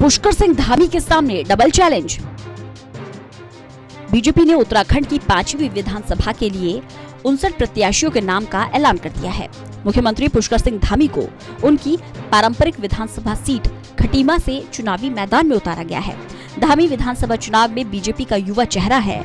पुष्कर सिंह धामी के सामने double challenge. BJP ने उत्तराखंड की 5वीं विधानसभा के लिए 59 प्रत्याशियों के नाम का ऐलान कर दिया है। मुख्यमंत्री पुष्कर सिंह धामी को उनकी पारंपरिक विधानसभा सीट खटीमा से चुनावी मैदान में उतारा गया है। धामी विधानसभा चुनाव में बीजेपी का युवा चेहरा है।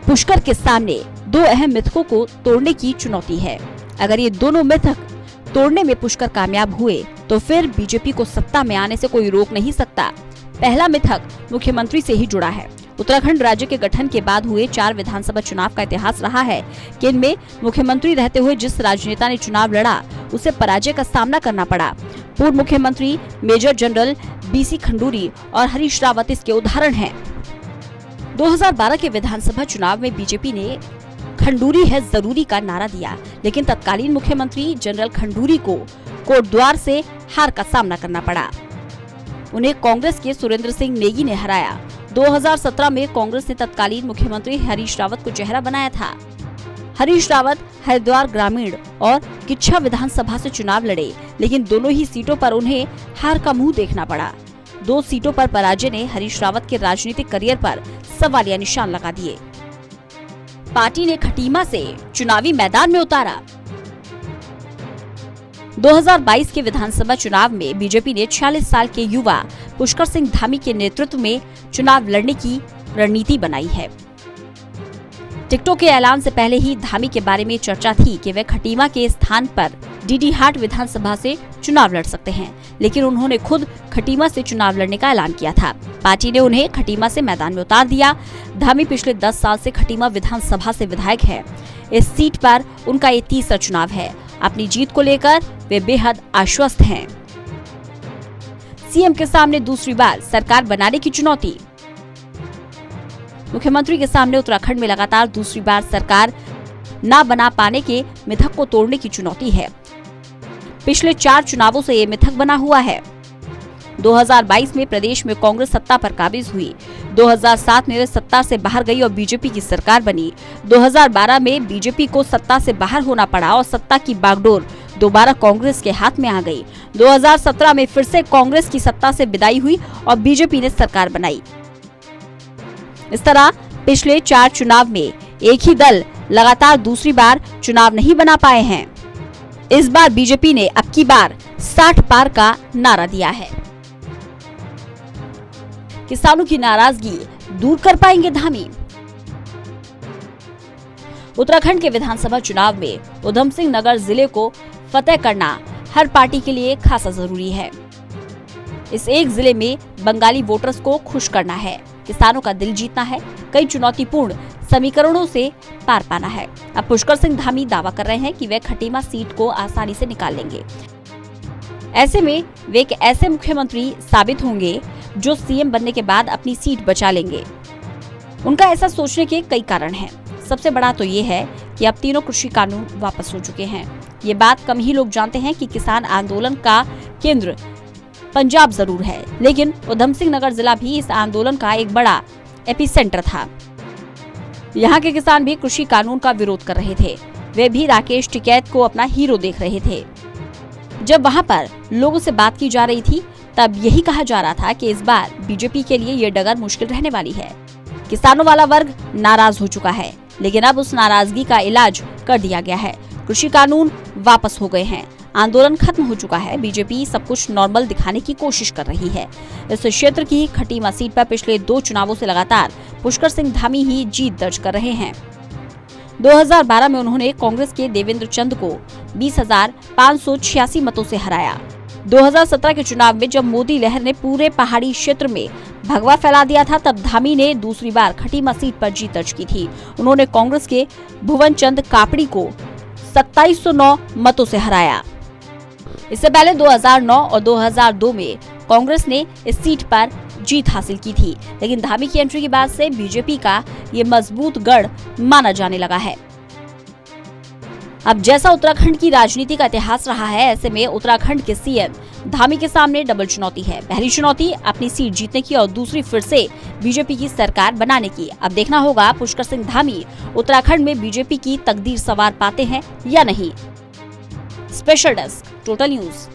पुष्कर के सामने दो अहम मिथकों को तोड़ने की चुनौती है। अगर ये दोनों मिथक तोड़ने में पुष्कर कामयाब हुए तो फिर बीजेपी को सत्ता में आने से कोई रोक नहीं सकता। पहला मिथक मुख्यमंत्री से ही जुड़ा है। उत्तराखंड राज्य के गठन के बाद हुए 4 विधानसभा चुनाव का इतिहास रहा है कि इनमें मुख्यमंत्री रहते हुए जिस राजनेता ने चुनाव लड़ा उसे पराजय का सामना करना पड़ा। पूर्व मुख्यमंत्री मेजर जनरल बीसी खंडूरी और हरीश रावत इसके उदाहरण हैं। 2012 के विधानसभा चुनाव में बीजेपी ने खंडूरी है जरूरी का नारा दिया, लेकिन तत्कालीन मुख्यमंत्री जनरल खंडूरी को कोटद्वार से हार का सामना करना पड़ा। उन्हें कांग्रेस के सुरेंद्र सिंह नेगी ने हराया। 2017 में कांग्रेस ने तत्कालीन मुख्यमंत्री हरीश रावत को चेहरा बनाया था। हरीश रावत हरिद्वार ग्रामीण और किच्छा विधानसभा से चुनाव लड़े, लेकिन दोनों ही सीटों पर उन्हें हार का मुंह देखना पड़ा। 2 सीटों पर पराजय ने हरीश रावत के राजनीतिक करियर पर सवालिया निशान लगा दिए। पार्टी ने खटीमा से चुनावी मैदान में उतारा। 2022 के विधानसभा चुनाव में बीजेपी ने 46 साल के युवा पुष्कर सिंह धामी के नेतृत्व में चुनाव लड़ने की रणनीति बनाई है। टिकटों के ऐलान से पहले ही धामी के बारे में चर्चा थी कि वे खटीमा के स्थान पर डीडीहाट विधानसभा से चुनाव लड़ सकते हैं, लेकिन उन्होंने खुद खटीमा से चुनाव लड़ने का ऐलान किया था। पार्टी ने उन्हें खटीमा से मैदान में उतार दिया। धामी पिछले 10 साल से खटीमा विधानसभा से विधायक है। इस सीट पर उनका ये तीसरा चुनाव है। अपनी जीत को लेकर वे बेहद आश्वस्त हैं। सीएम के सामने दूसरी बार सरकार बनाने की चुनौती। मुख्यमंत्री के सामने उत्तराखंड में लगातार दूसरी बार सरकार न बना पाने के मिथक को तोड़ने की चुनौती है। पिछले 4 चुनावों से ये मिथक बना हुआ है। 2022 में प्रदेश में कांग्रेस सत्ता पर काबिज हुई। 2007 में सत्ता से बाहर गई और बीजेपी की सरकार बनी। 2012 में बीजेपी को सत्ता से बाहर होना पड़ा और सत्ता की बागडोर दोबारा कांग्रेस के हाथ में आ गई। 2017 में फिर से कांग्रेस की सत्ता से विदाई हुई और बीजेपी ने सरकार बनाई। इस तरह पिछले 4 चुनाव में एक ही दल लगातार दूसरी बार चुनाव नहीं बना पाए हैं। इस बार बीजेपी ने अब की बार 60 पार का नारा दिया है। किसानों की नाराजगी दूर कर पाएंगे धामी। उत्तराखंड के विधानसभा चुनाव में उधम सिंह नगर जिले को फतेह करना हर पार्टी के लिए खासा जरूरी है। इस एक जिले में बंगाली वोटर्स को खुश करना है, किसानों का दिल जीतना है, कई चुनौतीपूर्ण समीकरणों से पार पाना है। अब पुष्कर सिंह धामी दावा कर रहे हैं कि वे खटीमा सीट को आसानी से निकाल लेंगे। ऐसे में वे एक ऐसे मुख्यमंत्री साबित होंगे जो सीएम बनने के बाद अपनी सीट बचा लेंगे। उनका ऐसा सोचने के कई कारण हैं। सबसे बड़ा तो ये है कि अब तीनों कृषि कानून वापस हो चुके हैं। ये बात कम ही लोग जानते हैं कि किसान आंदोलन का केंद्र पंजाब जरूर है, लेकिन उधम सिंह नगर जिला भी इस आंदोलन का एक बड़ा एपिसेंटर था। यहाँ के किसान भी कृषि कानून का विरोध कर रहे थे। वे भी राकेश टिकैत को अपना हीरो देख रहे थे। जब वहाँ पर लोगों से बात की जा रही थी तब यही कहा जा रहा था कि इस बार बीजेपी के लिए ये डगर मुश्किल रहने वाली है। किसानों वाला वर्ग नाराज हो चुका है, लेकिन अब उस नाराजगी का इलाज कर दिया गया है। कृषि कानून वापस हो गए हैं, आंदोलन खत्म हो चुका है। बीजेपी सब कुछ नॉर्मल दिखाने की कोशिश कर रही है। इस क्षेत्र की खटीमा सीट पर पिछले 2 चुनावों से लगातार पुष्कर सिंह धामी ही जीत दर्ज कर रहे हैं। 2012 में उन्होंने कांग्रेस के देवेंद्र चंद को 20,586 मतों से हराया। 2017 के चुनाव में जब मोदी लहर ने पूरे पहाड़ी क्षेत्र में भगवा फैला दिया था, तब धामी ने दूसरी बार खटीमा सीट पर जीत दर्ज की थी। उन्होंने कांग्रेस के भुवन चंद कापड़ी को 2709 मतों से हराया। इससे पहले 2009 और 2002 में कांग्रेस ने इस सीट पर जीत हासिल की थी, लेकिन धामी की एंट्री के बाद से बीजेपी का ये मजबूत गढ़ माना जाने लगा है। अब जैसा उत्तराखंड की राजनीति का इतिहास रहा है, ऐसे में उत्तराखंड के सीएम धामी के सामने डबल चुनौती है। पहली चुनौती अपनी सीट जीतने की और दूसरी फिर से बीजेपी की सरकार बनाने की। अब देखना होगा पुष्कर सिंह धामी उत्तराखंड में बीजेपी की तकदीर संवार पाते हैं या नहीं। Special desk, total news.